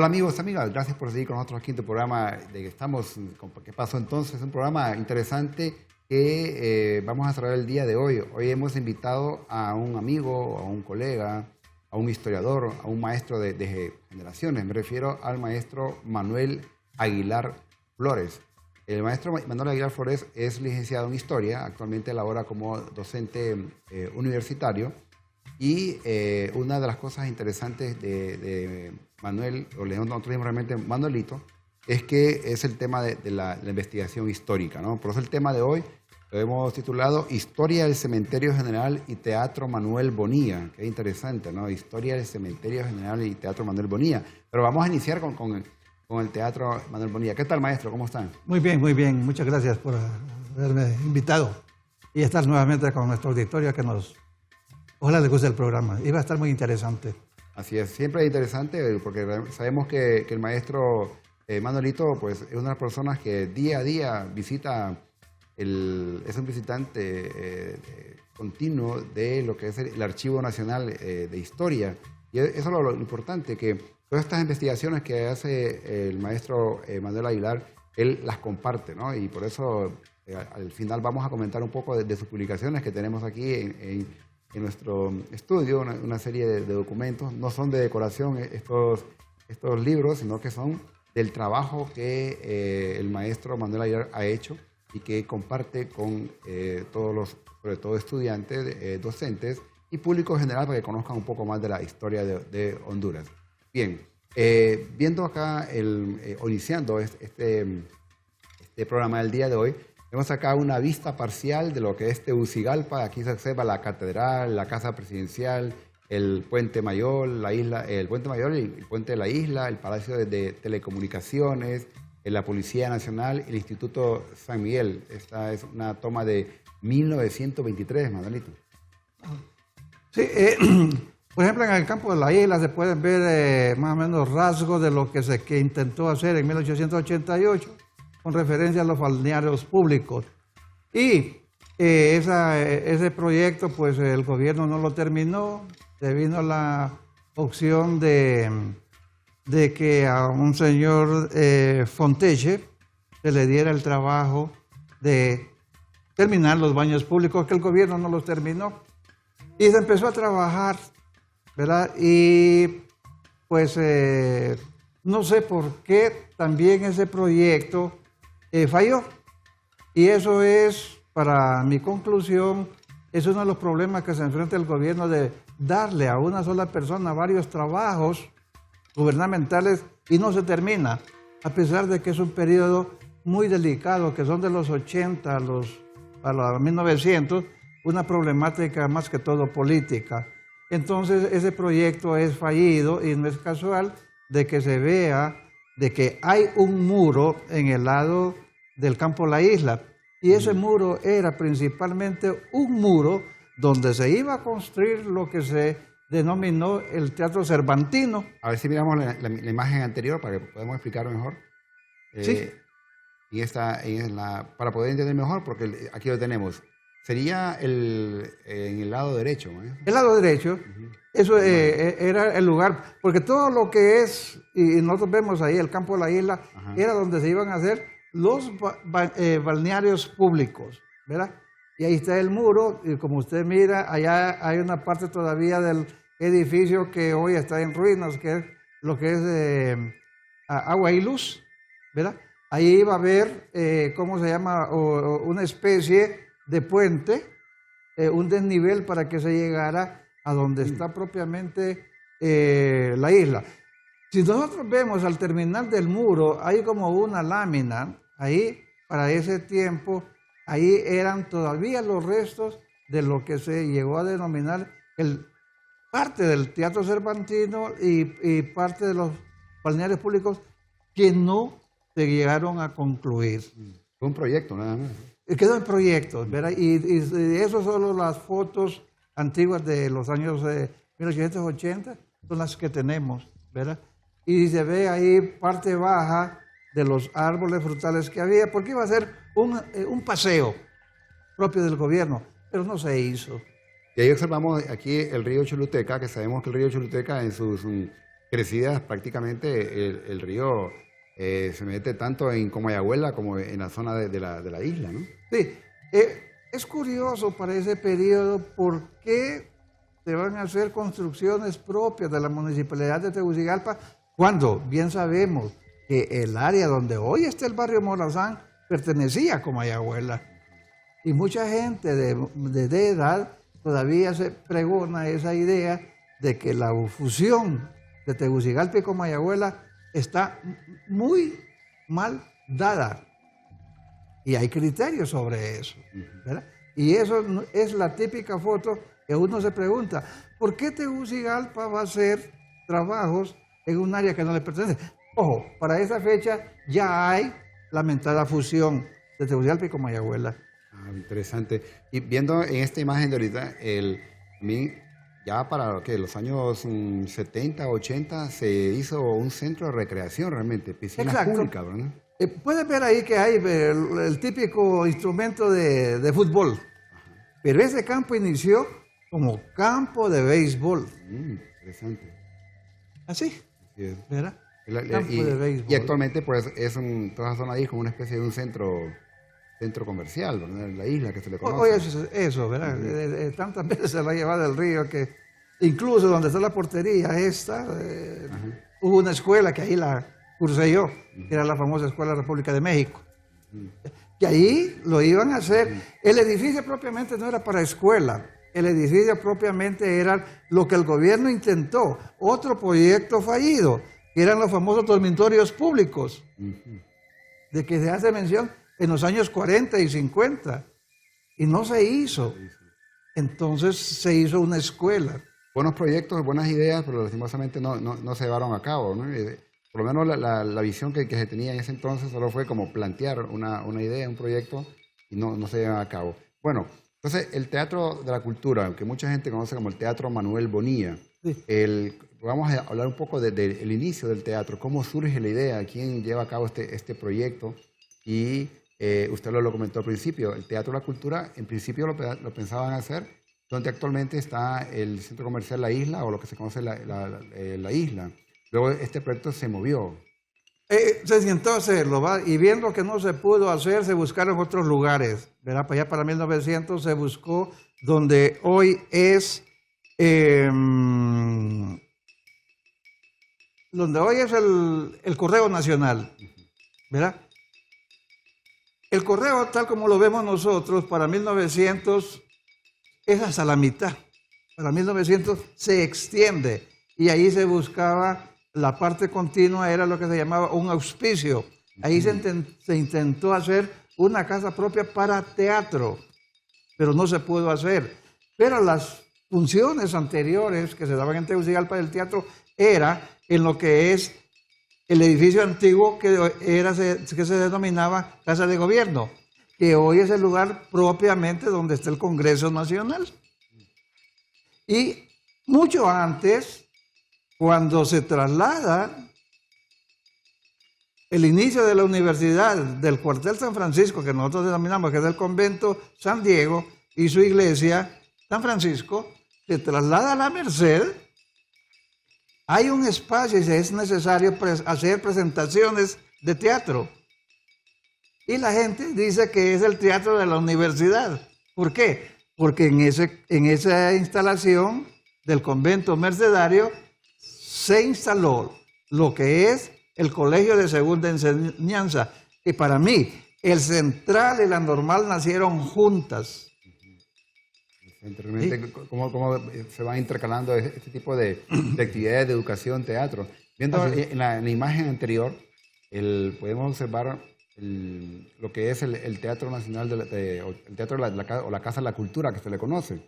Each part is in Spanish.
Hola amigos, amigas, gracias por seguir con nosotros aquí en tu programa de que estamos, ¿qué pasó entonces? Un programa interesante que vamos a cerrar el día de hoy. Hoy hemos invitado a un amigo, a un colega, a un historiador, a un maestro de generaciones. Me refiero al maestro Manuel Aguilar Flores. El maestro Manuel Aguilar Flores es licenciado en Historia, actualmente labora como docente universitario. Y una de las cosas interesantes de Manuel, o nosotros decimos realmente Manuelito, es que es el tema de la investigación histórica, ¿no? Por eso el tema de hoy lo hemos titulado Historia del Cementerio General y Teatro Manuel Bonilla. Qué interesante, ¿no? Historia del Cementerio General y Teatro Manuel Bonilla. Pero vamos a iniciar con el Teatro Manuel Bonilla. ¿Qué tal, maestro? ¿Cómo están? Muy bien, muy bien. Muchas gracias por haberme invitado y estar nuevamente con nuestro auditorio que ojalá les guste el programa. Iba a estar muy interesante. Así es, siempre es interesante porque sabemos que el maestro Manuelito pues, es una de las personas que día a día visita, es un visitante continuo de lo que es el Archivo Nacional de Historia. Y eso es lo importante, que todas estas investigaciones que hace el maestro Manuel Aguilar, él las comparte, ¿no? Y por eso al final vamos a comentar un poco de sus publicaciones que tenemos aquí en nuestro estudio, una serie de documentos. No son de decoración estos libros, sino que son del trabajo que el maestro Manuel Aguilar ha hecho y que comparte con todos los, sobre todo estudiantes, docentes y público en general para que conozcan un poco más de la historia de Honduras. Bien, viendo acá, iniciando este programa del día de hoy, tenemos acá una vista parcial de lo que es Tegucigalpa. Aquí se observa la catedral, la casa presidencial, el puente mayor, el puente mayor y el puente de la isla, el palacio de telecomunicaciones, la Policía Nacional, el Instituto San Miguel. Esta es una toma de 1923, Manuelito. Sí, por ejemplo, en el campo de la isla se pueden ver más o menos rasgos de lo que intentó hacer en 1888. Con referencia a los balnearios públicos. Y ese proyecto, pues el gobierno no lo terminó, se vino la opción de que a un señor Fonteche se le diera el trabajo de terminar los baños públicos, que el gobierno no los terminó. Y se empezó a trabajar, ¿verdad? Y pues no sé por qué también ese proyecto falló. Y eso es, para mi conclusión, es uno de los problemas que se enfrenta el gobierno de darle a una sola persona varios trabajos gubernamentales y no se termina, a pesar de que es un periodo muy delicado, que son de los 80 a los 1900, una problemática más que todo política. Entonces ese proyecto es fallido y no es casual de que se vea de que hay un muro en el lado del campo La Isla, y ese muro era principalmente un muro donde se iba a construir lo que se denominó el Teatro Cervantino. A ver si miramos la imagen anterior para que podamos explicar mejor. Sí. Para poder entender mejor, porque aquí lo tenemos. Sería en el lado derecho, ¿eh? El lado derecho, eso era el lugar, porque todo lo que es, y nosotros vemos ahí el campo de La Isla, era donde se iban a hacer los balnearios públicos, ¿verdad? Y ahí está el muro, y como usted mira, allá hay una parte todavía del edificio que hoy está en ruinas, que es lo que es Agua y Luz, ¿verdad? Ahí iba a haber, ¿cómo se llama? Una especie de puente, un desnivel para que se llegara a donde está propiamente la isla. Si nosotros vemos al terminal del muro, hay como una lámina. Ahí, para ese tiempo, ahí eran todavía los restos de lo que se llegó a denominar parte del Teatro Cervantino y parte de los balnearios públicos que no se llegaron a concluir. Fue un proyecto, nada más. Quedó en proyectos, ¿verdad? Y eso solo las fotos antiguas de los años 1880 son las que tenemos, ¿verdad? Y se ve ahí parte baja de los árboles frutales que había, porque iba a ser un paseo propio del gobierno, pero no se hizo. Y ahí observamos aquí el río Choluteca, que sabemos que el río Choluteca en sus crecidas prácticamente el río se mete tanto en Comayagüela como en la zona de la isla, ¿no? Sí, es curioso para ese periodo por qué se van a hacer construcciones propias de la municipalidad de Tegucigalpa, cuando bien sabemos que el área donde hoy está el barrio Morazán pertenecía a Comayagüela. Y mucha gente de edad todavía se pregona esa idea de que la fusión de Tegucigalpa y Comayagüela está muy mal dada. Y hay criterios sobre eso, ¿verdad? Y eso es la típica foto que uno se pregunta, ¿por qué Tegucigalpa va a hacer trabajos en un área que no le pertenece? Ojo, para esa fecha ya hay lamentada fusión de Tegucigalpa y Comayagüela. Interesante. Y viendo en esta imagen de ahorita, ya para los años 70, 80, se hizo un centro de recreación realmente, piscinas públicas, ¿verdad? Puedes ver ahí que hay el típico instrumento de fútbol, pero ese campo inició como campo de béisbol. Interesante. Así, ¿verdad? Campo de béisbol. Y actualmente pues toda la zona ahí es como una especie de un centro comercial, ¿verdad? La isla que se le conoce. Oye, eso, ¿verdad? Tantas veces se la ha llevado el río que incluso donde está la portería hubo una escuela que ahí la cursé yo, que era la famosa Escuela República de México. Que ahí lo iban a hacer. El edificio propiamente no era para escuela, el edificio propiamente era lo que el gobierno intentó, otro proyecto fallido, que eran los famosos dormitorios públicos, de que se hace mención en los años 40 y 50, y no se hizo. Entonces se hizo una escuela. Buenos proyectos, buenas ideas, pero lastimosamente no se llevaron a cabo, ¿no? Por lo menos la visión que se tenía en ese entonces solo fue como plantear una idea, un proyecto, y no se llevan a cabo. Bueno, entonces el Teatro de la Cultura, que mucha gente conoce como el Teatro Manuel Bonilla, vamos a hablar un poco del inicio del teatro, cómo surge la idea, quién lleva a cabo este proyecto, y usted lo comentó al principio, el Teatro de la Cultura, en principio lo pensaban hacer donde actualmente está el centro comercial La Isla, o lo que se conoce la Isla. Luego este proyecto se movió. Se intentó hacerlo, ¿va? Y viendo que no se pudo hacer, se buscaron otros lugares, ¿verdad? Para allá para 1900 se buscó donde hoy es el Correo Nacional, ¿verdad? El correo, tal como lo vemos nosotros, para 1900 es hasta la mitad. Para 1900 se extiende y ahí se buscaba la parte continua, era lo que se llamaba un auspicio. Ahí se intentó hacer una casa propia para teatro, pero no se pudo hacer. Pero las funciones anteriores que se daban en Tegucigalpa del teatro era en lo que es el edificio antiguo que se denominaba Casa de Gobierno, que hoy es el lugar propiamente donde está el Congreso Nacional. Y mucho antes, cuando se traslada el inicio de la universidad del cuartel San Francisco, que nosotros denominamos que es el convento San Diego, y su iglesia San Francisco, se traslada a la Merced, hay un espacio y es necesario hacer presentaciones de teatro. Y la gente dice que es el teatro de la universidad. ¿Por qué? Porque en esa instalación del convento mercedario se instaló lo que es el Colegio de Segunda Enseñanza, que para mí el Central y la Normal nacieron juntas. Realmente, ¿cómo se van intercalando este tipo de actividades de educación, teatro? Viendo en la imagen anterior, podemos observar lo que es el Teatro Nacional, el Teatro o la Casa de la Cultura, que se le conoce.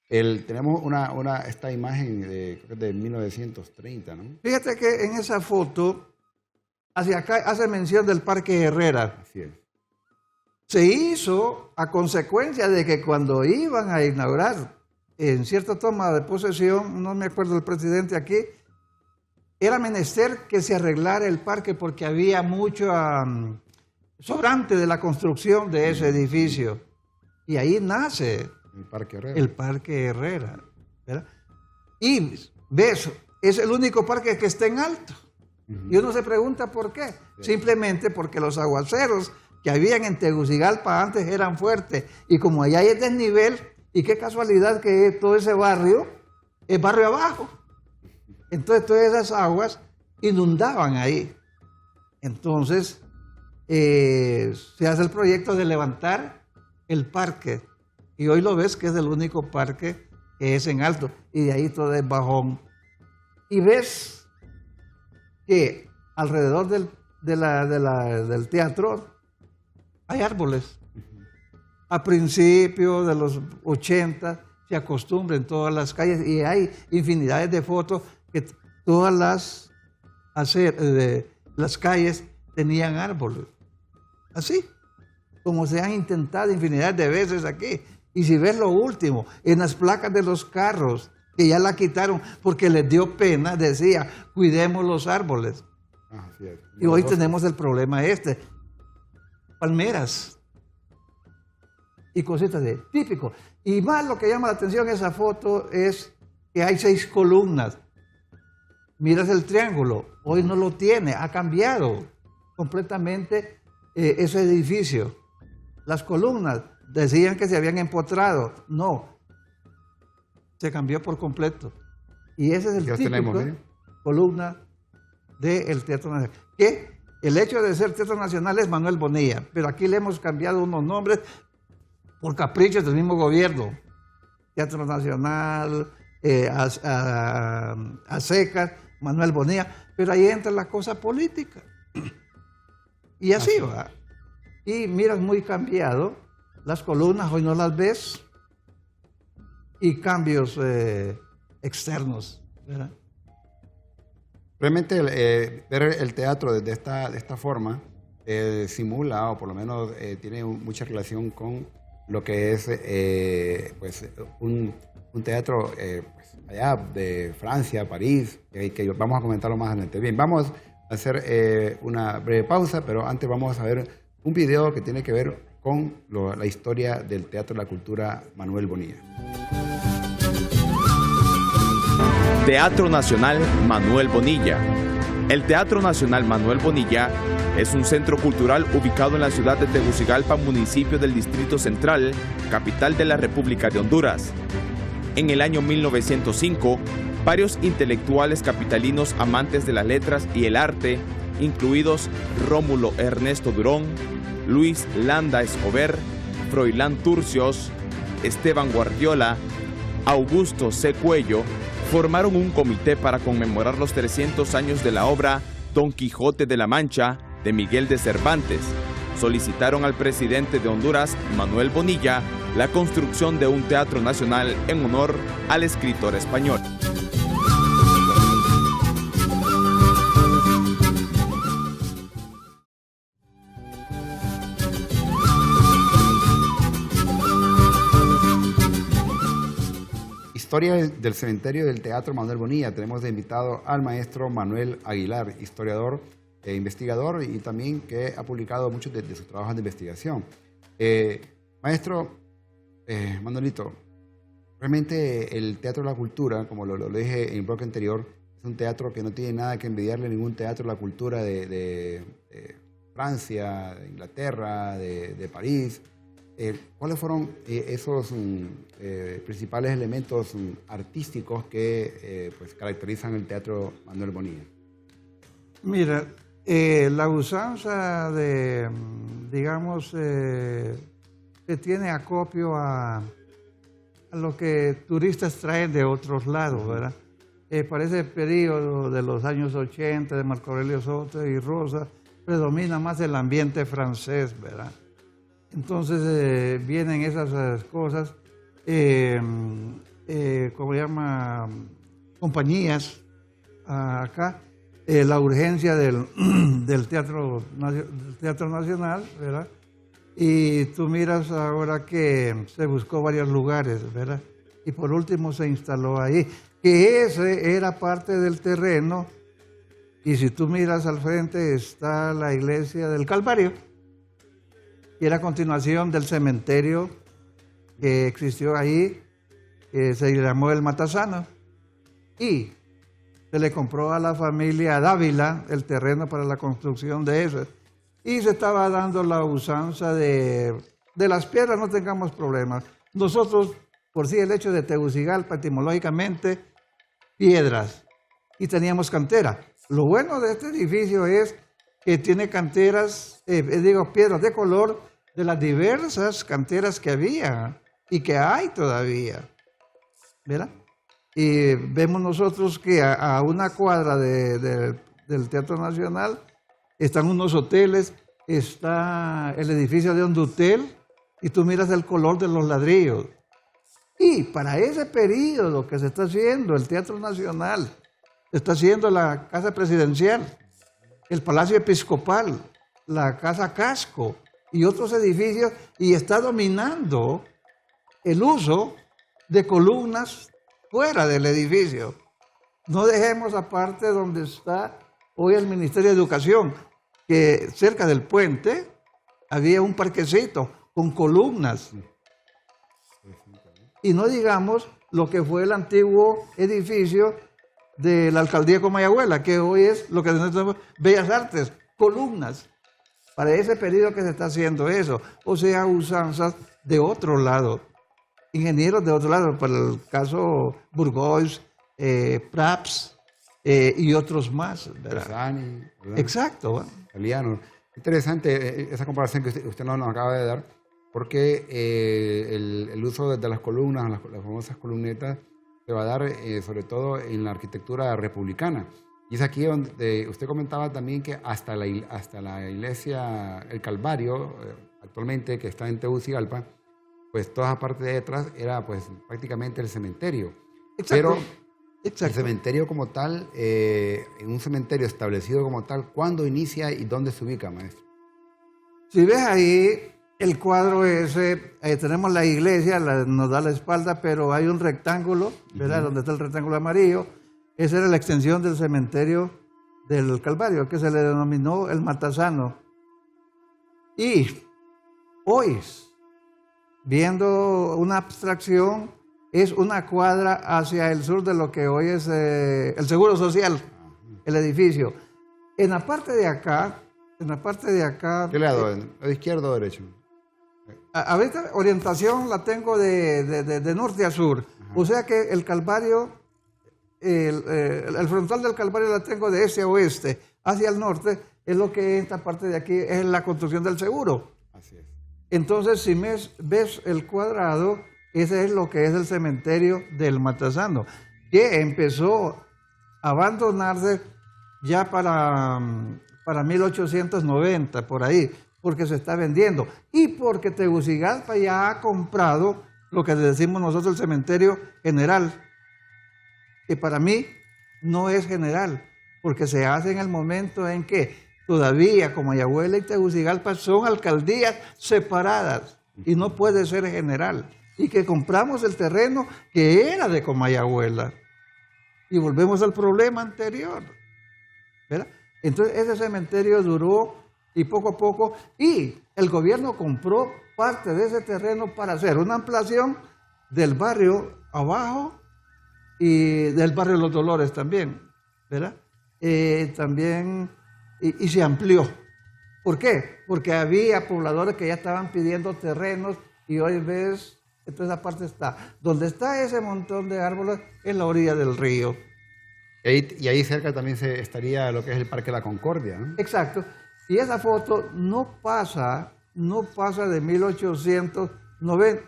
Tenemos esta imagen de 1930, ¿no? Fíjate que en esa foto, hacia acá hace mención del Parque Herrera. Así es. Se hizo a consecuencia de que cuando iban a inaugurar en cierta toma de posesión, no me acuerdo del presidente aquí, era menester que se arreglara el parque porque había mucho sobrante de la construcción de ese edificio. Y ahí nace el Parque Herrera. El Parque Herrera, ¿verdad? Y ves es el único parque que está en alto. Y uno se pregunta por qué. Simplemente porque los aguaceros que habían en Tegucigalpa antes eran fuertes. Y como allá hay desnivel, y qué casualidad que todo ese barrio es barrio abajo. Entonces todas esas aguas inundaban ahí. Entonces se hace el proyecto de levantar el parque. Y hoy lo ves que es el único parque que es en alto. Y de ahí todo es bajón. Y ves que alrededor del teatro hay árboles. A principios de los 80 se acostumbra en todas las calles y hay infinidades de fotos que todas las calles tenían árboles. Así, como se han intentado infinidad de veces aquí. Y si ves lo último, en las placas de los carros, que ya la quitaron porque les dio pena, decía, cuidemos los árboles. Y hoy tenemos el problema palmeras y cositas típico. Y más lo que llama la atención esa foto es que hay 6 columnas. Miras el triángulo, hoy no lo tiene, ha cambiado completamente ese edificio. Las columnas decían que se habían empotrado, no, se cambió por completo. Y ese es el típico columna del Teatro Nacional. Que el hecho de ser Teatro Nacional es Manuel Bonilla, pero aquí le hemos cambiado unos nombres por caprichos del mismo gobierno. Teatro Nacional, a secas, Manuel Bonilla, pero ahí entra la cosa política. Y así va. Y miras muy cambiado, las columnas hoy no las ves, y cambios externos, ¿verdad? Realmente ver el teatro de esta forma simula, o por lo menos tiene mucha relación con lo que es pues, un teatro pues, allá de Francia, París, que vamos a comentarlo más adelante. Bien, vamos a hacer una breve pausa, pero antes vamos a ver un video que tiene que ver con la historia del Teatro de la Cultura Manuel Bonilla. Teatro Nacional Manuel Bonilla. El Teatro Nacional Manuel Bonilla es un centro cultural ubicado en la ciudad de Tegucigalpa, municipio del Distrito Central, capital de la República de Honduras. En el año 1905, varios intelectuales capitalinos amantes de las letras y el arte, incluidos Rómulo Ernesto Durón, Luis Landa Escobar, Froilán Turcios, Esteban Guardiola, Augusto C. Cuello, formaron un comité para conmemorar los 300 años de la obra Don Quijote de la Mancha de Miguel de Cervantes. Solicitaron al presidente de Honduras, Manuel Bonilla, la construcción de un teatro nacional en honor al escritor español. Historia del cementerio del Teatro Manuel Bonilla. Tenemos de invitado al maestro Manuel Aguilar, historiador e investigador, y también que ha publicado muchos de sus trabajos de investigación. Maestro Manuelito, realmente el Teatro de la Cultura, como lo dije en el bloque anterior, es un teatro que no tiene nada que envidiarle a ningún teatro de la cultura de Francia, de Inglaterra, de París. ¿Cuáles fueron esos principales elementos artísticos que pues, caracterizan el Teatro Manuel Bonilla? Mira, la usanza de, digamos, se tiene acopio a lo que turistas traen de otros lados, ¿verdad? Para ese periodo de los años 80 de Marco Aurelio Soto y Rosa, predomina más el ambiente francés, ¿verdad? Entonces vienen esas cosas, ¿cómo se llama? Compañías acá, la urgencia del Teatro Nacional, ¿verdad? Y tú miras ahora que se buscó varios lugares, ¿verdad? Y por último se instaló ahí, que ese era parte del terreno. Y si tú miras al frente está la iglesia del Calvario, y era continuación del cementerio que existió ahí, que se llamó el Matasano. Y se le compró a la familia Dávila el terreno para la construcción de eso. Y se estaba dando la usanza de las piedras, no tengamos problemas. Nosotros, por sí, el hecho de Tegucigalpa, etimológicamente, piedras, y teníamos cantera. Lo bueno de este edificio es que tiene canteras, piedras de color de las diversas canteras que había y que hay todavía, ¿verdad? Y vemos nosotros que a una cuadra del Teatro Nacional están unos hoteles, está el edificio de Hondutel, y tú miras el color de los ladrillos. Y para ese periodo que se está haciendo el Teatro Nacional, se está haciendo la Casa Presidencial, el Palacio Episcopal, la Casa Casco y otros edificios, y está dominando el uso de columnas fuera del edificio. No dejemos aparte donde está hoy el Ministerio de Educación, que cerca del puente había un parquecito con columnas. Y no digamos lo que fue el antiguo edificio de la alcaldía de Comayagüela, que hoy es lo que nosotros llamamos Bellas Artes, columnas. Para ese periodo que se está haciendo eso, o sea, usanzas de otro lado, ingenieros de otro lado, para el caso Burgois, Praps y otros más, ¿verdad? Persani, ¿verdad? Exacto. ¿verdad? Italiano. Interesante esa comparación que usted nos acaba de dar, porque el uso de las columnas, las famosas columnetas, se va a dar sobre todo en la arquitectura republicana. Y es aquí donde usted comentaba también que hasta la iglesia, el Calvario, actualmente que está en Tegucigalpa, pues toda la parte de atrás era pues prácticamente el cementerio. Exacto. Pero Exacto. el cementerio como tal, en un cementerio establecido como tal, ¿cuándo inicia y dónde se ubica, maestro? Si ves ahí el cuadro ese, tenemos la iglesia, nos da la espalda, pero hay un rectángulo, ¿verdad? Donde está el rectángulo amarillo. Esa era la extensión del cementerio del Calvario, que se le denominó el Matasano. Y hoy, viendo una abstracción, es una cuadra hacia el sur de lo que hoy es el Seguro Social, el edificio. En la parte de acá... ¿Qué lado? ¿De izquierda o derecho? Ahorita orientación la tengo de norte a sur. Ajá. O sea que el Calvario, el frontal del Calvario la tengo de este a oeste. Hacia el norte es lo que esta parte de aquí es la construcción del seguro. Así es. Entonces, si ves el cuadrado, ese es lo que es el cementerio del Matasano, que empezó a abandonarse ya para 1890, por ahí, porque se está vendiendo. Y porque Tegucigalpa ya ha comprado lo que decimos nosotros el cementerio general, que para mí no es general, porque se hace en el momento en que todavía Comayagüela y Tegucigalpa son alcaldías separadas y no puede ser general. Y que compramos el terreno que era de Comayagüela. Y volvemos al problema anterior, ¿verdad? Entonces ese cementerio duró y poco a poco, y el gobierno compró parte de ese terreno para hacer una ampliación del barrio abajo y del barrio Los Dolores también, ¿verdad? También, y se amplió. ¿Por qué? Porque había pobladores que ya estaban pidiendo terrenos y hoy ves, entonces esa parte está. Donde está ese montón de árboles es la orilla del río. Y ahí cerca también estaría lo que es el Parque La Concordia, ¿no? Exacto. Y esa foto no pasa de 1890.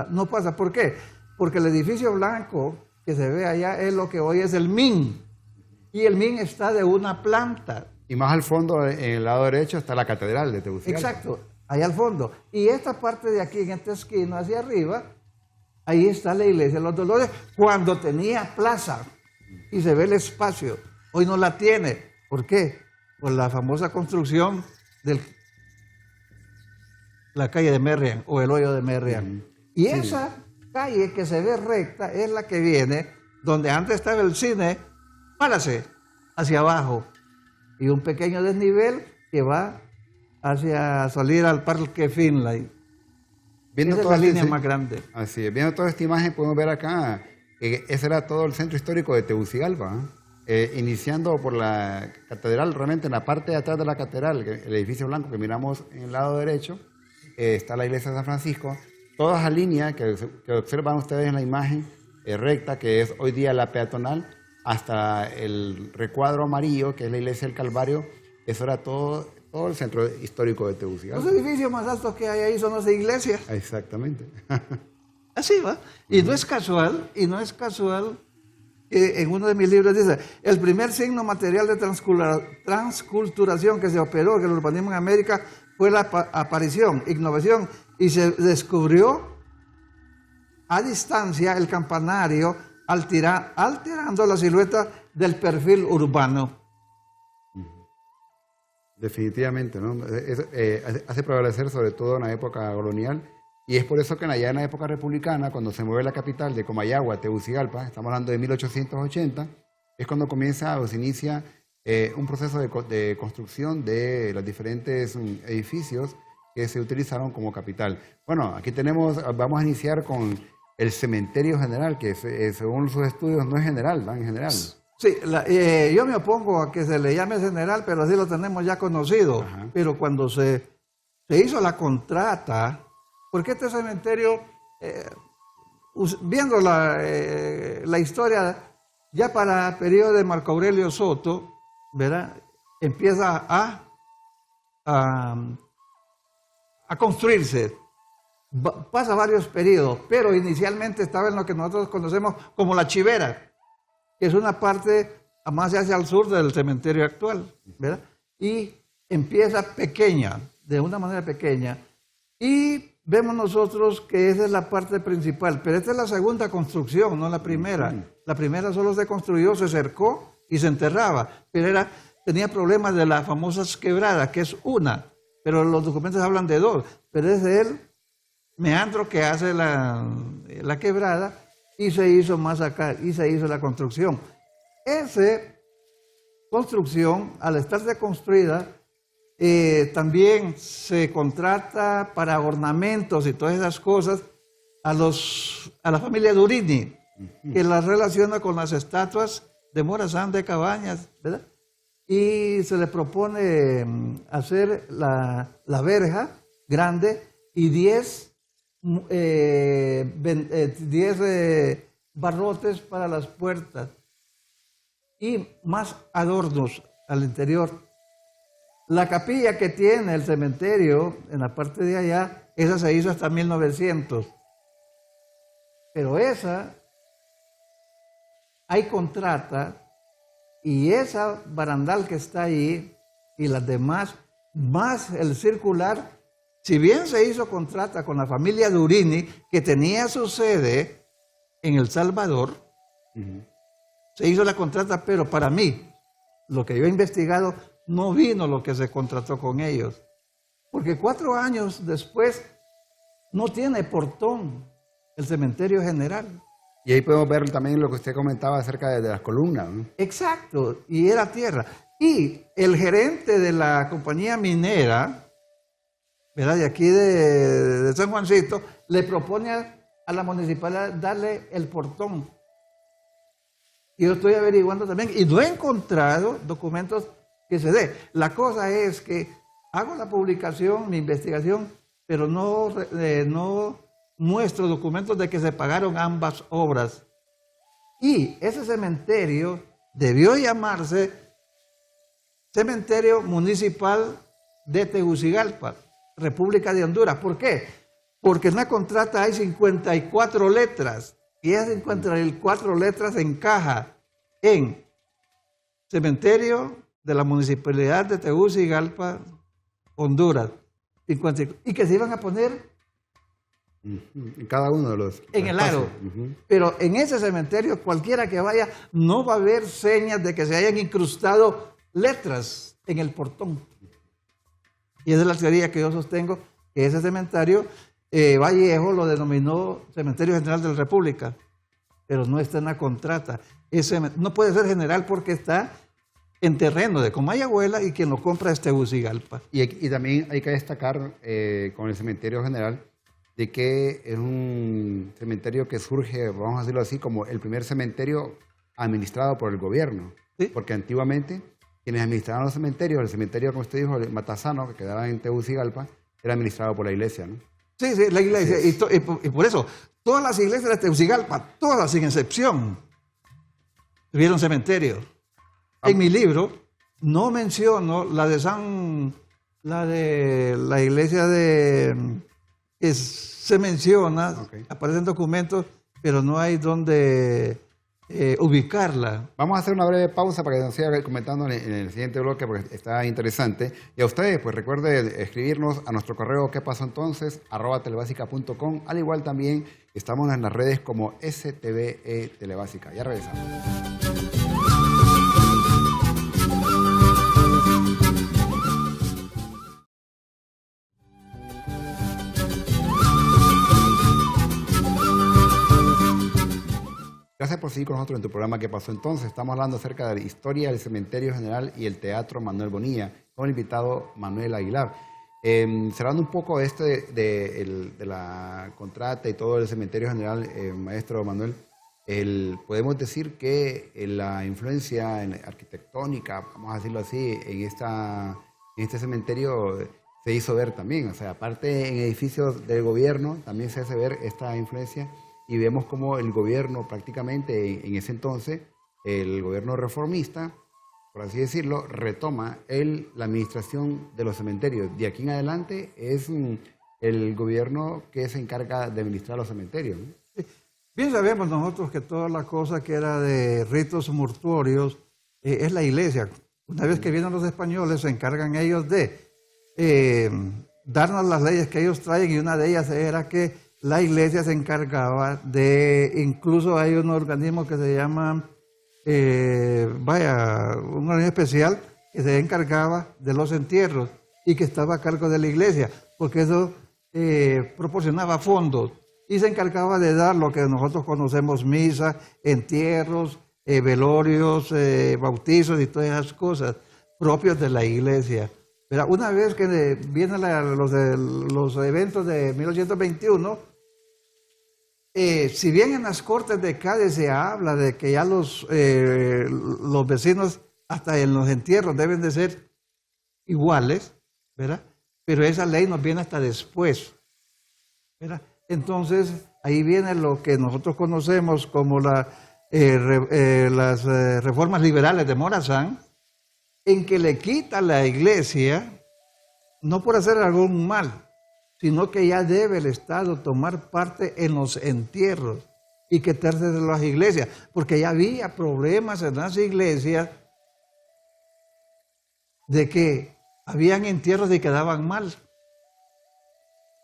No pasa. ¿Por qué? Porque el edificio blanco que se ve allá es lo que hoy es el MIN. Y el MIN está de una planta. Y más al fondo, en el lado derecho, está la Catedral de Tegucigalpa. Exacto, allá al fondo. Y esta parte de aquí, en esta esquina hacia arriba, ahí está la iglesia de los Dolores, cuando tenía plaza. Y se ve el espacio. Hoy no la tiene. ¿Por qué? Por la famosa construcción de la calle de Merriam o el hoyo de Merriam. Y sí, esa calle que se ve recta es la que viene donde antes estaba el cine, párase, hacia abajo. Y un pequeño desnivel que va hacia salir al Parque Finlay. Viendo esa toda es la línea más grande. Así es. Viendo toda esta imagen podemos ver acá que ese era todo el centro histórico de Tegucigalpa, ¿eh? iniciando por la catedral, realmente en la parte de atrás de la catedral, el edificio blanco que miramos en el lado derecho, está la iglesia de San Francisco. Toda esa línea que observan ustedes en la imagen recta, que es hoy día la peatonal, hasta el recuadro amarillo, que es la iglesia del Calvario, eso era todo el centro histórico de Tegucigalpa. Los edificios más altos que hay ahí son las iglesias. Exactamente. Así va. Y no es casual, que en uno de mis libros dice, el primer signo material de transculturación que se operó en el urbanismo en América fue la aparición, innovación, y se descubrió a distancia el campanario alterando la silueta del perfil urbano. Definitivamente, ¿no? Hace prevalecer sobre todo en la época colonial, y es por eso que allá en la época republicana, cuando se mueve la capital de Comayagua a Tegucigalpa, estamos hablando de 1880, es cuando comienza o se inicia un proceso de construcción de los diferentes edificios que se utilizaron como capital. Bueno, aquí vamos a iniciar con el cementerio general, que según sus estudios no es general, ¿no? En general. Sí, yo me opongo a que se le llame general, pero así lo tenemos ya conocido. Ajá. Pero cuando se hizo la contrata, porque este cementerio, viendo la historia, ya para el periodo de Marco Aurelio Soto, ¿verdad? Empieza a construirse. Pasa varios periodos, pero inicialmente estaba en lo que nosotros conocemos como la Chivera, que es una parte más hacia el sur del cementerio actual, ¿verdad? Y empieza pequeña, de una manera pequeña, y vemos nosotros que esa es la parte principal, pero esta es la segunda construcción, no la primera. La primera solo se construyó, se cercó y se enterraba, pero tenía problemas de las famosas quebradas, que es una, pero los documentos hablan de dos, pero es el meandro que hace la quebrada, y se hizo más acá, y se hizo la construcción. Esa construcción, al estarse construida, también se contrata para ornamentos y todas esas cosas a la familia Durini, que las relaciona con las estatuas de Morazán de Cabañas, ¿verdad? Y se le propone hacer la verja grande y 10 barrotes para las puertas y más adornos al interior. La capilla que tiene el cementerio en la parte de allá, esa se hizo hasta 1900. Pero esa hay contrata, y esa barandal que está ahí y las demás, más el circular, si bien se hizo contrata con la familia Durini, que tenía su sede en El Salvador, se hizo la contrata, pero para mí, lo que yo he investigado, no vino lo que se contrató con ellos. Porque 4 años después no tiene portón el cementerio general. Y ahí podemos ver también lo que usted comentaba acerca de las columnas, ¿no? Exacto, y era tierra. Y el gerente de la compañía minera, ¿verdad?, de aquí de San Juancito, le propone a la municipalidad darle el portón. Y yo estoy averiguando también, y no he encontrado documentos que se dé. La cosa es que hago la publicación, mi investigación, pero no muestro documentos de que se pagaron ambas obras. Y ese cementerio debió llamarse Cementerio Municipal de Tegucigalpa, República de Honduras. ¿Por qué? Porque en la contrata hay 54 letras, y esas 54 letras encaja en Cementerio de la Municipalidad de Tegucigalpa, Honduras, y que se iban a poner en cada uno de los en el aro. Pero en ese cementerio, cualquiera que vaya, no va a haber señas de que se hayan incrustado letras en el portón. Y esa es la teoría que yo sostengo, que ese cementerio, Vallejo lo denominó Cementerio General de la República, pero no está en la contrata. No puede ser general porque está en terreno de Comayagüela, y quien lo compra es Tegucigalpa. Y también hay que destacar con el cementerio general de que es un cementerio que surge, vamos a decirlo así, como el primer cementerio administrado por el gobierno. Sí. Porque antiguamente quienes administraban los cementerios, el cementerio, como usted dijo, el Matasano, que quedaba en Tegucigalpa, era administrado por la iglesia, ¿no? Sí, sí, la iglesia. Y por eso, todas las iglesias de Tegucigalpa, todas sin excepción, tuvieron cementerio. En mi libro no menciono la de la iglesia que se menciona, aparecen documentos, pero no hay donde ubicarla. Vamos a hacer una breve pausa para que nos siga comentando en el siguiente bloque porque está interesante. Y a ustedes, pues recuerden escribirnos a nuestro correo ¿qué pasó entonces? @telebásica.com. Al igual también estamos en las redes como STVE Telebásica. Ya regresamos. Gracias por seguir con nosotros en tu programa ¿Qué pasó entonces? Estamos hablando acerca de la historia del Cementerio General y el Teatro Manuel Bonilla con el invitado Manuel Aguilar. Cerrando un poco de la contrata y todo el Cementerio General, maestro Manuel, podemos decir que la influencia arquitectónica, vamos a decirlo así, en este cementerio se hizo ver también. O sea, aparte en edificios del gobierno también se hace ver esta influencia. Y vemos como el gobierno prácticamente en ese entonces, el gobierno reformista, por así decirlo, retoma la administración de los cementerios. De aquí en adelante es el gobierno que se encarga de administrar los cementerios, ¿no? Bien sabemos nosotros que toda la cosa que era de ritos mortuorios es la iglesia. Una vez que vienen los españoles se encargan ellos de darnos las leyes que ellos traen y una de ellas era que la iglesia se encargaba de, incluso hay un organismo que se llama, un organismo especial que se encargaba de los entierros y que estaba a cargo de la iglesia, porque eso proporcionaba fondos y se encargaba de dar lo que nosotros conocemos, misa, entierros, velorios, bautizos y todas esas cosas propios de la iglesia. Pero una vez que vienen los eventos de 1821, si bien en las Cortes de Cádiz se habla de que ya los vecinos hasta en los entierros deben de ser iguales, ¿verdad? Pero esa ley nos viene hasta después, ¿verdad? Entonces ahí viene lo que nosotros conocemos como las reformas liberales de Morazán, en que le quita a la iglesia, no por hacer algún mal, sino que ya debe el Estado tomar parte en los entierros y quitarse de las iglesias, porque ya había problemas en las iglesias de que habían entierros y quedaban mal.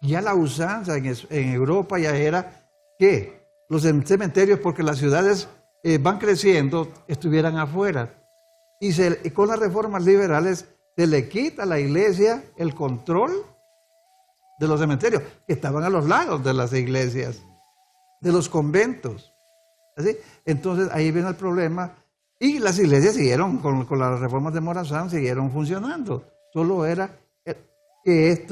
Ya la usanza en Europa ya era que los cementerios, porque las ciudades van creciendo, estuvieran afuera. Y con las reformas liberales se le quita a la iglesia el control de los cementerios, que estaban a los lados de las iglesias, de los conventos. ¿Así? Entonces ahí viene el problema. Y las iglesias siguieron, con las reformas de Morazán, siguieron funcionando. Solo era que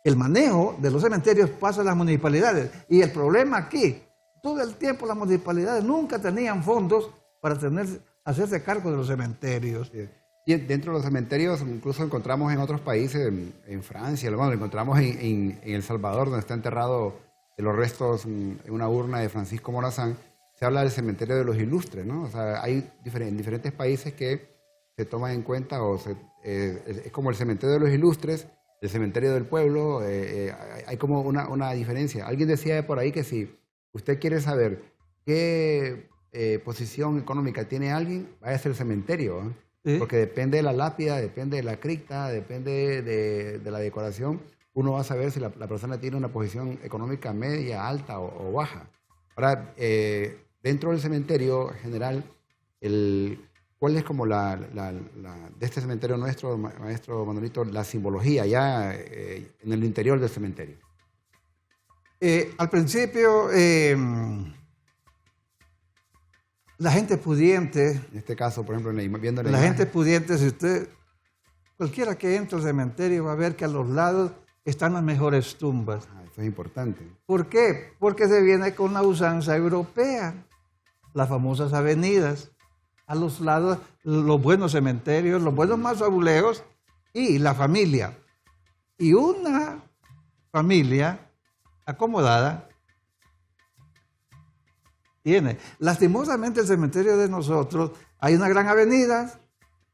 el manejo de los cementerios pasa a las municipalidades. Y el problema aquí, todo el tiempo las municipalidades nunca tenían fondos para hacerse cargo de los cementerios. Sí. Y dentro de los cementerios incluso encontramos en otros países, en Francia, bueno, lo encontramos en El Salvador, donde está enterrado los restos en una urna de Francisco Morazán. Se habla del cementerio de los ilustres, ¿no? O sea, hay en diferentes países que se toman en cuenta, es como el cementerio de los ilustres, el cementerio del pueblo, hay como una diferencia. Alguien decía por ahí que si usted quiere saber qué posición económica tiene alguien, vaya a ser el cementerio, ¿eh? Sí. Porque depende de la lápida, depende de la cripta, depende de la decoración, uno va a saber si la persona tiene una posición económica media, alta o baja. Ahora, dentro del cementerio general, ¿cuál es como de este cementerio nuestro, maestro Manuelito, la simbología ya en el interior del cementerio? Al principio, la gente pudiente, en este caso, por ejemplo, viendo la gente pudiente, cualquiera que entre al cementerio va a ver que a los lados están las mejores tumbas. Eso es importante. ¿Por qué? Porque se viene con la usanza europea. las famosas avenidas, a los lados los buenos cementerios, los buenos mausoleos y la familia. Y una familia acomodada tiene. Lastimosamente el cementerio de nosotros, hay una gran avenida,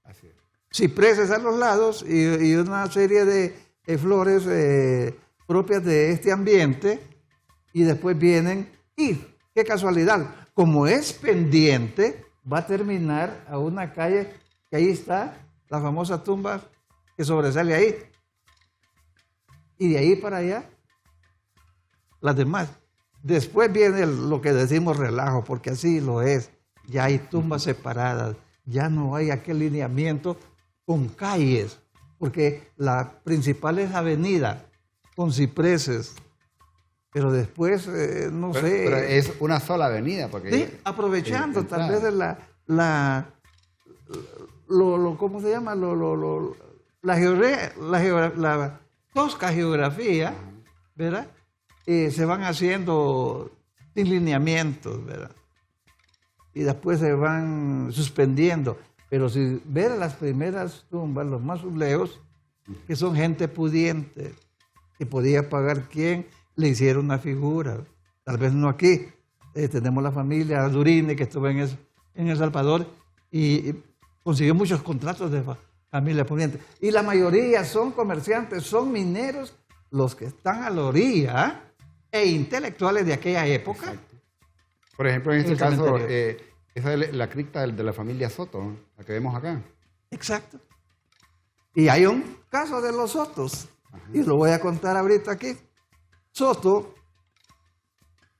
Así es. cipreses a los lados y una serie de flores propias de este ambiente, y después vienen, y qué casualidad, como es pendiente, va a terminar a una calle que ahí está la famosa tumba que sobresale ahí, y de ahí para allá las demás. Después viene lo que decimos relajo, porque así lo es, ya hay tumbas separadas, ya no hay aquel lineamiento con calles, porque la principal es avenida, con cipreses, pero después, no sé... Pero es una sola avenida, porque... Sí, aprovechando el tal vez de ¿cómo se llama? La tosca geografía, ¿verdad? Se van haciendo sin lineamientos, ¿verdad? Y después se van suspendiendo. Pero si ver las primeras tumbas, los mausoleos, que son gente pudiente, que podía pagar quien le hiciera una figura. Tal vez no aquí. Tenemos la familia Durini, que estuvo en El Salvador, y consiguió muchos contratos de familia pudiente. Y la mayoría son comerciantes, son mineros, los que están a la orilla, e intelectuales de aquella época. Exacto. Por ejemplo, en este caso, cementerio. esa es la cripta de la familia Soto, la que vemos acá. Exacto. Y hay un caso de los Sotos, y lo voy a contar ahorita aquí. Soto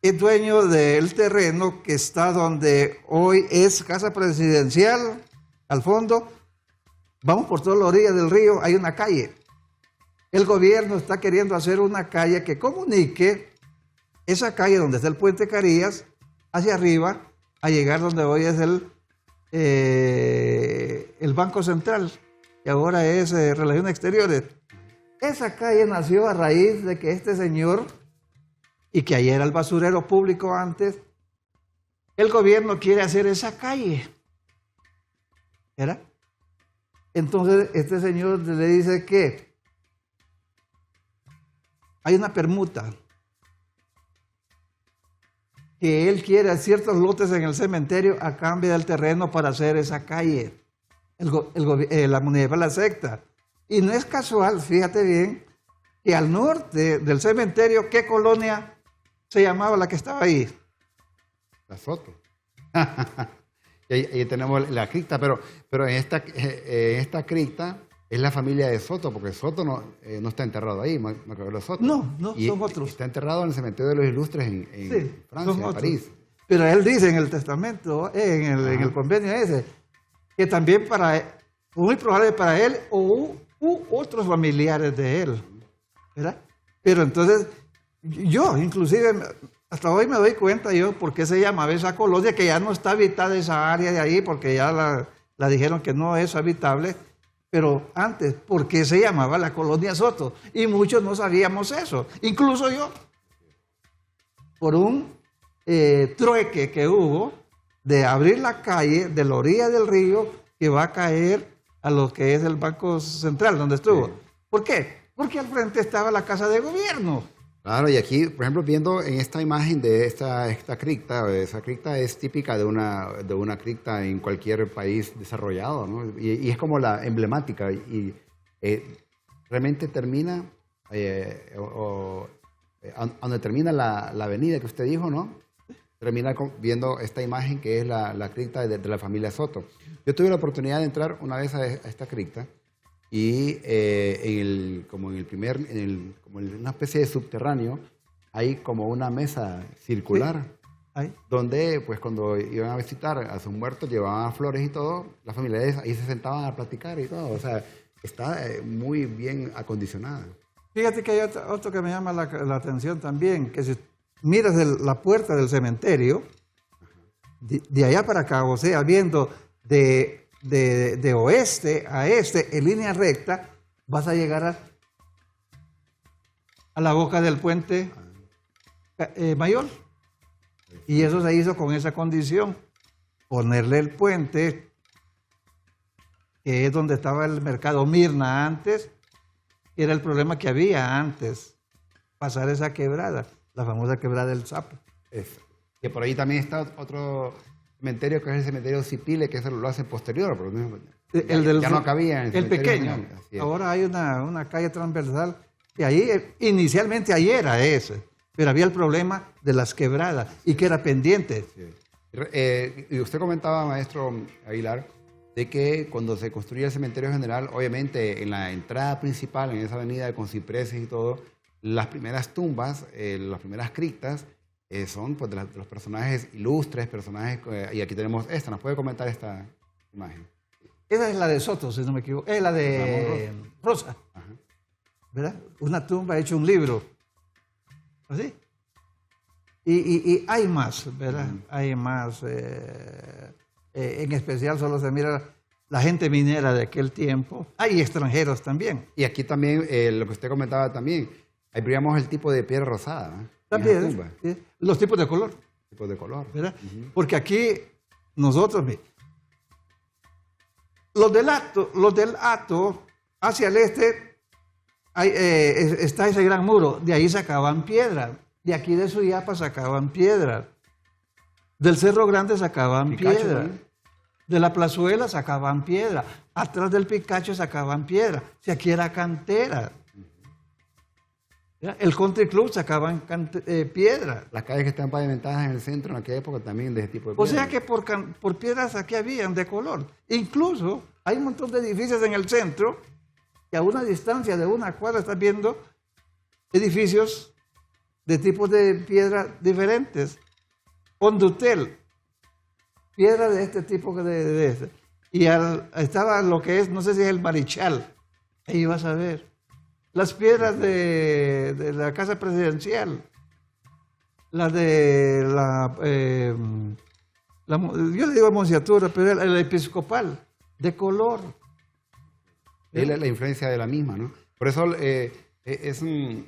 es dueño del terreno que está donde hoy es Casa Presidencial, al fondo. Vamos por toda la orilla del río, hay una calle. El gobierno está queriendo hacer una calle que comunique esa calle donde está el Puente Carías hacia arriba, a llegar donde hoy es el Banco Central, que ahora es Relaciones Exteriores. Esa calle nació a raíz de que este señor, y que ahí era el basurero público antes, el gobierno quiere hacer esa calle. ¿Era? Entonces este señor le dice que hay una permuta, que él quiere ciertos lotes en el cementerio a cambio del terreno para hacer esa calle. La municipalidad la acepta. Y no es casual, fíjate bien, que al norte del cementerio, ¿qué colonia se llamaba la que estaba ahí? La Soto. Y ahí tenemos la cripta, pero en esta cripta es la familia de Soto, porque Soto no está enterrado ahí, Macabeo Soto. No, Y son otros. Está enterrado en el cementerio de los Ilustres en Francia, en París. Pero él dice en el testamento, en el convenio ese, que también muy probable para él u otros familiares de él, ¿verdad? Pero entonces, yo inclusive, hasta hoy me doy cuenta yo por qué se llamaba esa colonia, que ya no está habitada esa área de ahí, porque ya la dijeron que no es habitable, pero antes, ¿por qué se llamaba la colonia Soto? Y muchos no sabíamos eso, incluso yo, por un trueque que hubo de abrir la calle de la orilla del río que va a caer a lo que es el Banco Central, donde estuvo. Sí. ¿Por qué? Porque al frente estaba la Casa de Gobierno. Claro, y aquí, por ejemplo, viendo en esta imagen de esta cripta, esa cripta es típica de una cripta en cualquier país desarrollado, ¿no? Y es como la emblemática, y realmente termina, donde termina la avenida que usted dijo, ¿no? Termina viendo esta imagen que es la cripta de la familia Soto. Yo tuve la oportunidad de entrar una vez a esta cripta, y como en una especie de subterráneo, hay como una mesa circular, sí, donde pues cuando iban a visitar a sus muertos, llevaban flores y todo, las familiares ahí se sentaban a platicar y todo. O sea, está muy bien acondicionada. Fíjate que hay otro que me llama la atención también, que si miras la puerta del cementerio, de allá para acá, o sea, viendo de oeste a este, en línea recta, vas a llegar a la boca del puente mayor. Y eso se hizo con esa condición. ponerle el puente, que es donde estaba el mercado Mirna antes, que era el problema que había antes, pasar esa quebrada, la famosa quebrada del Sapo. Que por ahí también está otro cementerio, que es el cementerio Cipile, que eso lo hacen posterior, pero ya no cabía en el pequeño. Ahora hay una calle transversal, y ahí, inicialmente ahí era ese, pero había el problema de las quebradas, y que era pendiente. Sí. Y usted comentaba, maestro Aguilar, de que cuando se construía el cementerio general, obviamente en la entrada principal, en esa avenida con cipreses y todo, las primeras tumbas, las primeras criptas, son pues, de los personajes ilustres, personajes, y aquí tenemos esta. ¿Nos puede comentar esta imagen? Esa es la de Soto, si no me equivoco. Es la de Rosa. Ajá. ¿Verdad? Una tumba hecha un libro. ¿Así? Y hay más, ¿verdad? Hay más. En especial solo se mira la gente minera de aquel tiempo. Hay extranjeros también. Y aquí también, lo que usted comentaba también, ahí veíamos el tipo de piedra rosada. También, ¿sí? Los tipos de color. Tipos de color. ¿Verdad? Porque aquí nosotros, los del Hato, hacia el este, está ese gran muro. De ahí sacaban piedra. De aquí de Suyapa sacaban piedra. Del Cerro Grande sacaban piedra. De la Plazuela sacaban piedra. Atrás del Picacho sacaban piedra. Si aquí era cantera. El Country Club sacaban piedra. Las calles que están pavimentadas en el centro en aquella época también de ese tipo de piedra. O sea que por piedras aquí habían de color. Incluso hay un montón de edificios en el centro que a una distancia de una cuadra estás viendo edificios de tipos de piedra diferentes. Hondutel, piedra de este tipo de este. Y estaba lo que es, no sé si es el Marichal. Ahí vas a ver. Las piedras de la Casa Presidencial, las de yo le digo Monciatura, pero el Episcopal, de color. Es la influencia de la misma, ¿no? Por eso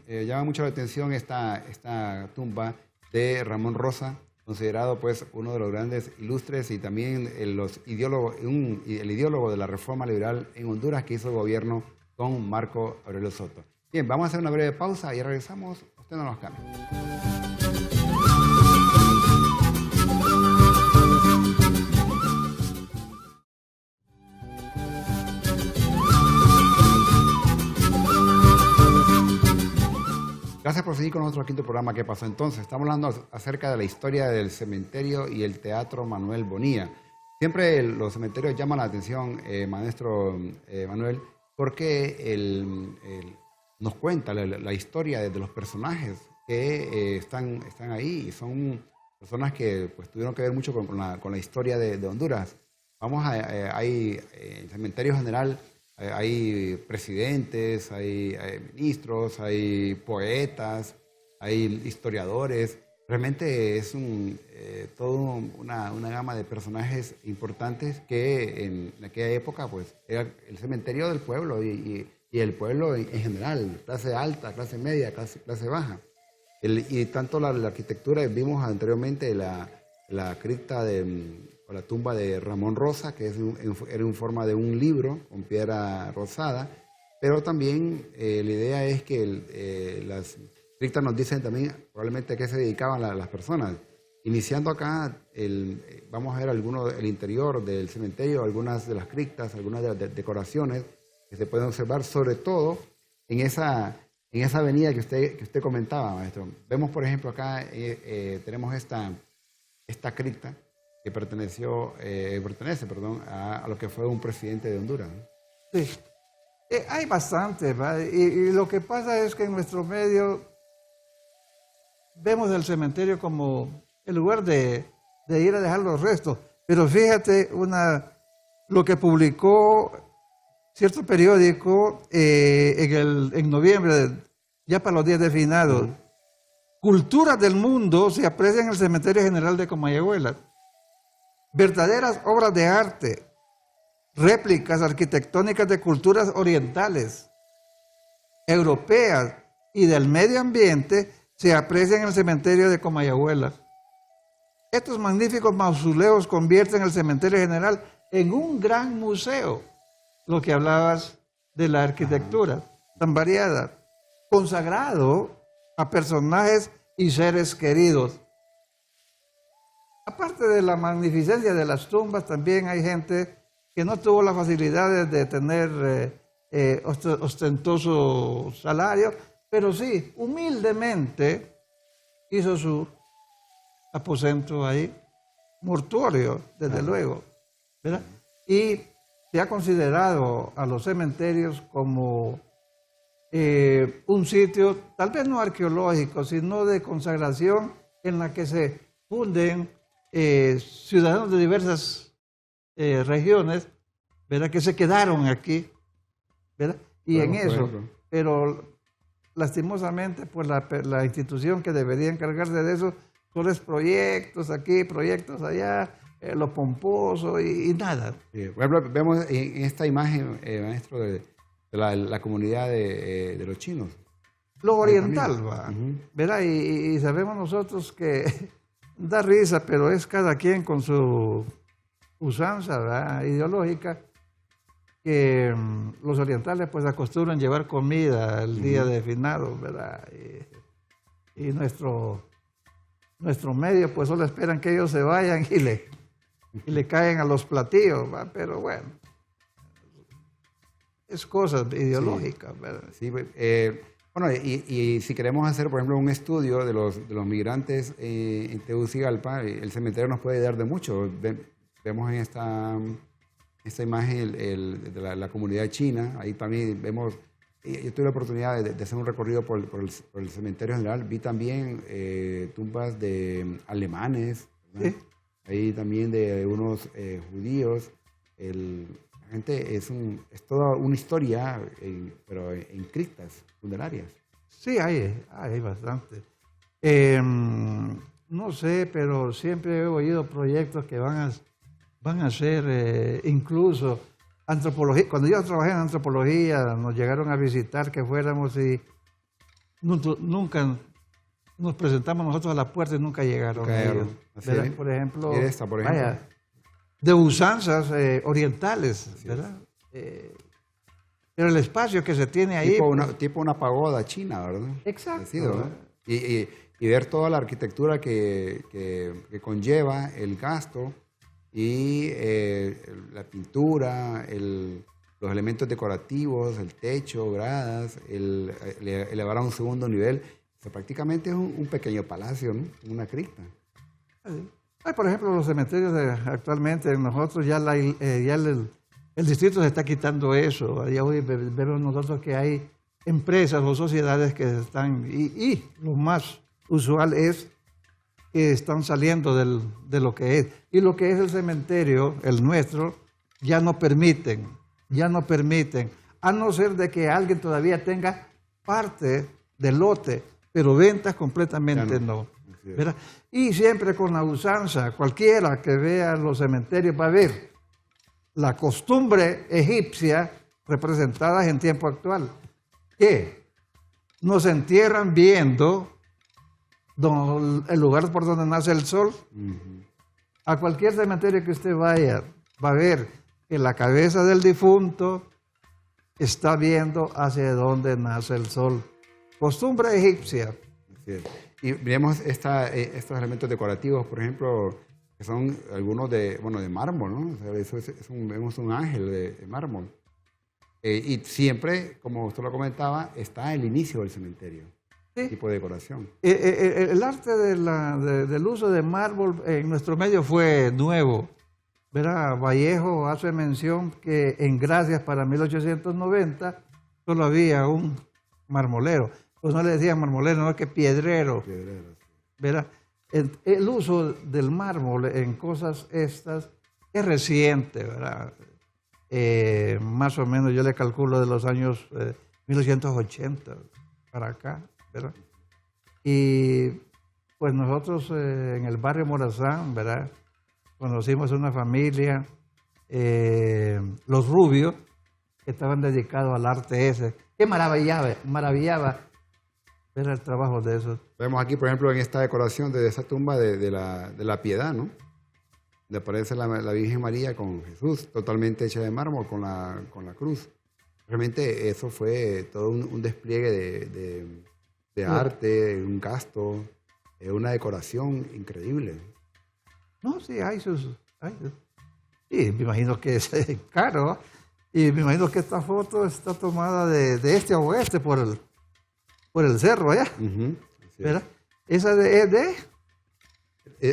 llama mucho la atención esta tumba de Ramón Rosa, considerado pues uno de los grandes ilustres y también el ideólogo de la reforma liberal en Honduras que hizo el gobierno con Marco Aurelio Soto. Bien, vamos a hacer una breve pausa y regresamos. Usted no nos cambie. Gracias por seguir con nuestro quinto programa. ¿Qué pasó entonces? Estamos hablando acerca de la historia del cementerio y el Teatro Manuel Bonilla. Siempre los cementerios llaman la atención, maestro Manuel, porque nos cuenta la historia de los personajes que están ahí y son personas que pues, tuvieron que ver mucho con la historia de Honduras. Hay en el cementerio general, hay presidentes, hay ministros, hay poetas, hay historiadores. Realmente es toda una gama de personajes importantes que en aquella época pues, era el cementerio del pueblo y el pueblo en general, clase alta, clase media, clase baja. Y tanto la arquitectura, vimos anteriormente la cripta o la tumba de Ramón Rosa, que era en forma de un libro con piedra rosada, pero también la idea es que las criptas nos dicen también probablemente a qué se dedicaban las personas. Iniciando acá, vamos a ver el interior del cementerio, algunas de las criptas, algunas de las decoraciones que se pueden observar, sobre todo en esa avenida que usted comentaba, maestro. Vemos, por ejemplo, acá tenemos esta cripta que pertenece a lo que fue un presidente de Honduras, ¿no? Sí. Hay bastante, ¿verdad? Y lo que pasa es que en nuestro medio vemos el cementerio como el lugar de ir a dejar los restos. Pero fíjate lo que publicó cierto periódico en noviembre, ya para los días de finados. Culturas del mundo se aprecian en el Cementerio General de Comayagüela. Verdaderas obras de arte, réplicas arquitectónicas de culturas orientales, europeas y del medio ambiente se aprecian en el cementerio de Comayagüela. Estos magníficos mausoleos convierten el cementerio general en un gran museo. Lo que hablabas de la arquitectura tan variada, consagrado a personajes y seres queridos. Aparte de la magnificencia de las tumbas, también hay gente que no tuvo las facilidades de tener ostentoso salario, pero sí, humildemente hizo su aposento ahí, mortuorio, desde luego, ¿verdad? Y se ha considerado a los cementerios como un sitio, tal vez no arqueológico, sino de consagración en la que se funden ciudadanos de diversas regiones, ¿verdad? Que se quedaron aquí, ¿verdad? Y en eso, pero lastimosamente, pues la institución que debería encargarse de eso, solo es proyectos aquí, proyectos allá, lo pomposo y nada. Sí, por ejemplo, vemos en esta imagen, maestro, de la comunidad de los chinos. Lo oriental, va, ¿verdad? Y sabemos nosotros que da risa, pero es cada quien con su usanza, ¿verdad? Ideológica, que los orientales pues acostumbran llevar comida el día de finados, ¿verdad? Y nuestro medio pues solo esperan que ellos se vayan y le caen a los platillos, ¿va? Pero bueno, es cosas ideológicas, ¿verdad? Sí, bueno, y si queremos hacer, por ejemplo, un estudio de los migrantes en Tegucigalpa, el cementerio nos puede dar de mucho. Vemos en esta imagen de la comunidad china, ahí también vemos, yo tuve la oportunidad de hacer un recorrido por el cementerio general, vi también tumbas de alemanes, ¿verdad? ¿Sí? Ahí también de unos judíos. La gente es toda una historia, pero en criptas funerarias. Sí, hay bastante. No sé, pero siempre he oído proyectos que van a ser incluso antropología. Cuando yo trabajé en antropología, nos llegaron a visitar que fuéramos y nunca nos presentamos nosotros a la puerta y nunca llegaron. Por ejemplo, vaya, de usanzas orientales, ¿verdad? Pero el espacio que se tiene ahí... Tipo una pagoda china, ¿verdad? Exacto. Decir, ¿verdad? Y ver toda la arquitectura que conlleva el gasto y la pintura, los elementos decorativos, el techo, gradas, elevar a un segundo nivel. O sea, prácticamente es un pequeño palacio, ¿no? Una cripta. Por ejemplo, los cementerios actualmente, nosotros ya el distrito se está quitando eso. Allá hoy vemos nosotros que hay empresas o sociedades que están, y lo más usual es que están saliendo de lo que es. Y lo que es el cementerio, el nuestro, ya no permiten, a no ser de que alguien todavía tenga parte del lote, pero ventas completamente no. ¿Verdad? Y siempre con la usanza, cualquiera que vea los cementerios va a ver la costumbre egipcia representada en tiempo actual, que nos entierran viendo el lugar por donde nace el sol. A cualquier cementerio que usted vaya, va a ver que la cabeza del difunto está viendo hacia donde nace el sol. Costumbre egipcia. Y vemos estos elementos decorativos, por ejemplo, que son algunos de mármol, ¿no? O sea, vemos un ángel de mármol. Y siempre, como usted lo comentaba, está el inicio del cementerio. Sí. Tipo de decoración. El arte del uso de mármol en nuestro medio fue nuevo. ¿Verdad? Vallejo hace mención que en Gracias para 1890 solo había un marmolero. Pues no le decían marmolero, no, que piedrero. ¿Verdad? El uso del mármol en cosas estas es reciente, ¿verdad? Más o menos yo le calculo de los años 1880 para acá, ¿verdad? Y pues nosotros en el barrio Morazán, ¿verdad? Conocimos una familia, los Rubios, que estaban dedicados al arte ese. Que maravillaba ver el trabajo de eso. Vemos aquí, por ejemplo, en esta decoración de esa tumba de la Piedad, ¿no? Donde aparece la Virgen María con Jesús, totalmente hecha de mármol, con la cruz. Realmente eso fue todo un despliegue de arte, un gasto, una decoración increíble. No, sí, y me imagino que es caro. Y me imagino que esta foto está tomada de este a oeste por el cerro allá. ¿Verdad? Esa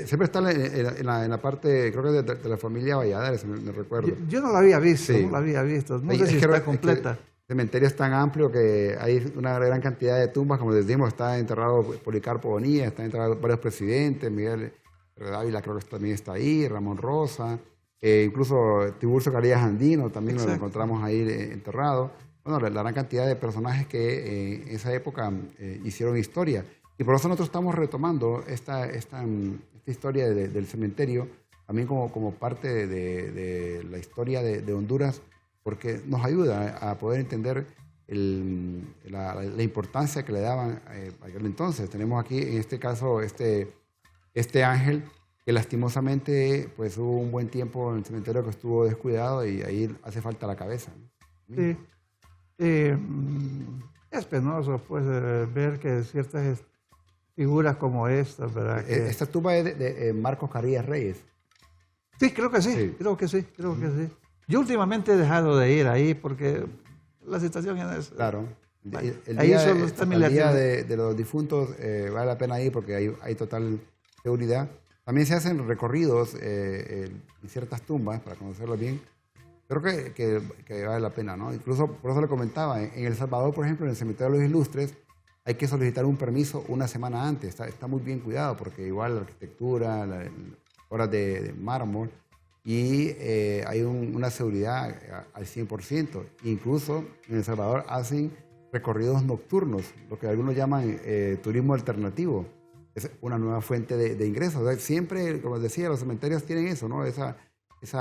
siempre está en la parte, creo que de la familia Valladares, me recuerdo. Yo no la había visto, sí. No sé si está completa. El cementerio es tan amplio que hay una gran cantidad de tumbas, como les dijimos, está enterrado Policarpo Bonilla, están enterrados varios presidentes, Miguel Dávila creo que también está ahí, Ramón Rosa, incluso Tiburcio Carías Andino también lo encontramos ahí enterrado. Bueno, la gran cantidad de personajes que en esa época hicieron historia. Y por eso nosotros estamos retomando esta historia del cementerio, también como parte de la historia de Honduras, porque nos ayuda a poder entender la importancia que le daban a aquel entonces. Tenemos aquí, en este caso, este ángel que lastimosamente pues hubo un buen tiempo en el cementerio que estuvo descuidado y ahí hace falta la cabeza, ¿no? Sí. Es penoso pues ver que ciertas figuras como esta, ¿verdad? Esta tumba es de Marcos Carías Reyes. Sí, creo que sí. Yo últimamente he dejado de ir ahí porque la situación es... Claro. El día de los difuntos vale la pena ir porque hay total seguridad. También se hacen recorridos en ciertas tumbas para conocerlo bien. Creo que vale la pena, ¿no? Incluso, por eso le comentaba, en El Salvador, por ejemplo, en el Cementerio de los Ilustres, hay que solicitar un permiso una semana antes. Está muy bien cuidado porque igual la arquitectura, las obras de mármol, y hay una seguridad al 100%. Incluso en El Salvador hacen recorridos nocturnos, lo que algunos llaman turismo alternativo. Es una nueva fuente de ingresos. O sea, siempre, como decía, los cementerios tienen eso, ¿no? Esa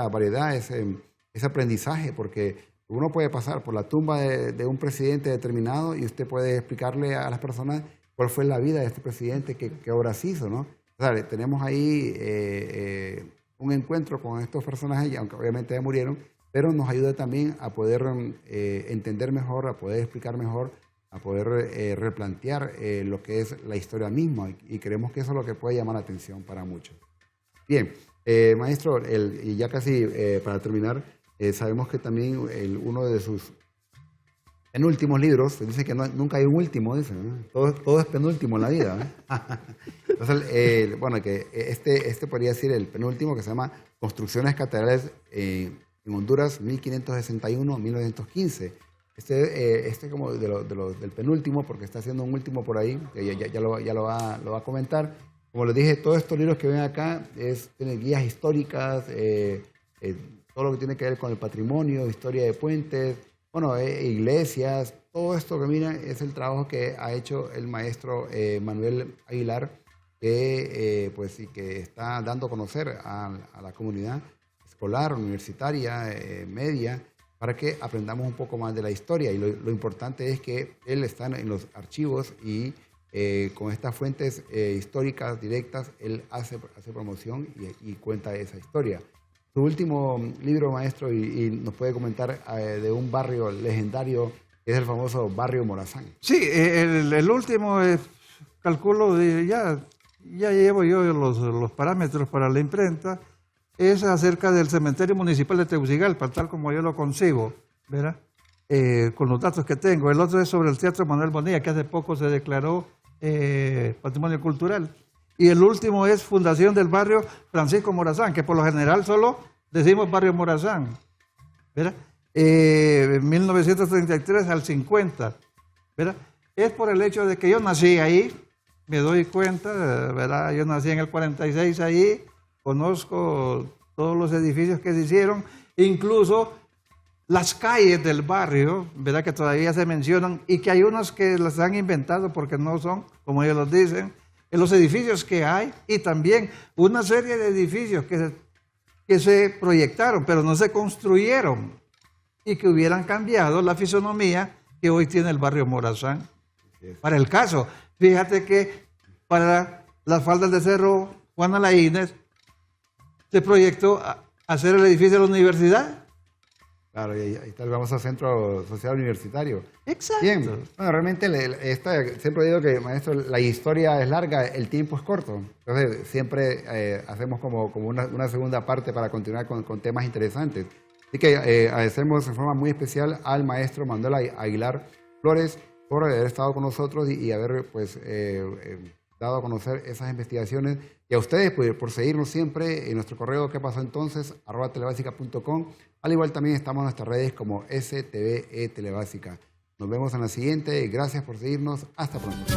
variedad, ese aprendizaje, porque uno puede pasar por la tumba de un presidente determinado y usted puede explicarle a las personas cuál fue la vida de este presidente, qué obras hizo, ¿no? O sea, tenemos ahí un encuentro con estos personajes, aunque obviamente ya murieron, pero nos ayuda también a poder entender mejor, a poder explicar mejor, a poder replantear lo que es la historia misma, y creemos que eso es lo que puede llamar la atención para muchos. Bien, maestro, y ya casi para terminar, sabemos que también uno de sus penúltimos libros, dice que nunca hay un último, dice, ¿no? Todo es penúltimo en la vida, ¿no? Entonces, bueno, que este podría ser el penúltimo, que se llama Construcciones Catedrales en Honduras, 1561-1915. Este como del penúltimo, porque está haciendo un último por ahí, que ya lo va a comentar. Como les dije, todos estos libros que ven acá tienen guías históricas, todo lo que tiene que ver con el patrimonio, historia de puentes, bueno, iglesias, todo esto que miran es el trabajo que ha hecho el maestro Manuel Aguilar, que está dando a conocer a la comunidad escolar, universitaria, media, para que aprendamos un poco más de la historia. Y lo importante es que él está en los archivos y con estas fuentes históricas directas, él hace promoción y cuenta esa historia. Su último libro, maestro, y nos puede comentar de un barrio legendario, que es el famoso Barrio Morazán. Sí, el último, calculo, ya llevo yo los parámetros para la imprenta, es acerca del cementerio municipal de Tegucigalpa, tal como yo lo concibo, ¿verdad? Con los datos que tengo. El otro es sobre el Teatro Manuel Bonilla, que hace poco se declaró Patrimonio Cultural. Y el último es Fundación del Barrio Francisco Morazán, que por lo general solo decimos Barrio Morazán, ¿verdad? 1933 al 50, ¿verdad? Es por el hecho de que yo nací ahí, me doy cuenta, ¿verdad? Yo nací en el 46 ahí, conozco todos los edificios que se hicieron, incluso las calles del barrio, ¿verdad? Que todavía se mencionan y que hay unos que las han inventado porque no son, como ellos los dicen, en los edificios que hay, y también una serie de edificios que se proyectaron, pero no se construyeron, y que hubieran cambiado la fisonomía que hoy tiene el barrio Morazán. Para el caso, Fíjate que para las faldas de Cerro Juana Laínez se proyectó hacer el edificio de la universidad. Claro, y ahí está el famoso Centro Social Universitario. Exacto. Bien, bueno, realmente siempre digo que, maestro, la historia es larga, el tiempo es corto. Entonces, siempre hacemos como una segunda parte para continuar con temas interesantes. Así que agradecemos en forma muy especial al maestro Manuel Aguilar Flores por haber estado con nosotros y haber pues, dado a conocer esas investigaciones. Y a ustedes por seguirnos siempre en nuestro correo ¿qué pasó entonces? @telebasica.com. Al igual también estamos en nuestras redes como STVE Telebásica. Nos vemos en la siguiente. Gracias por seguirnos. Hasta pronto.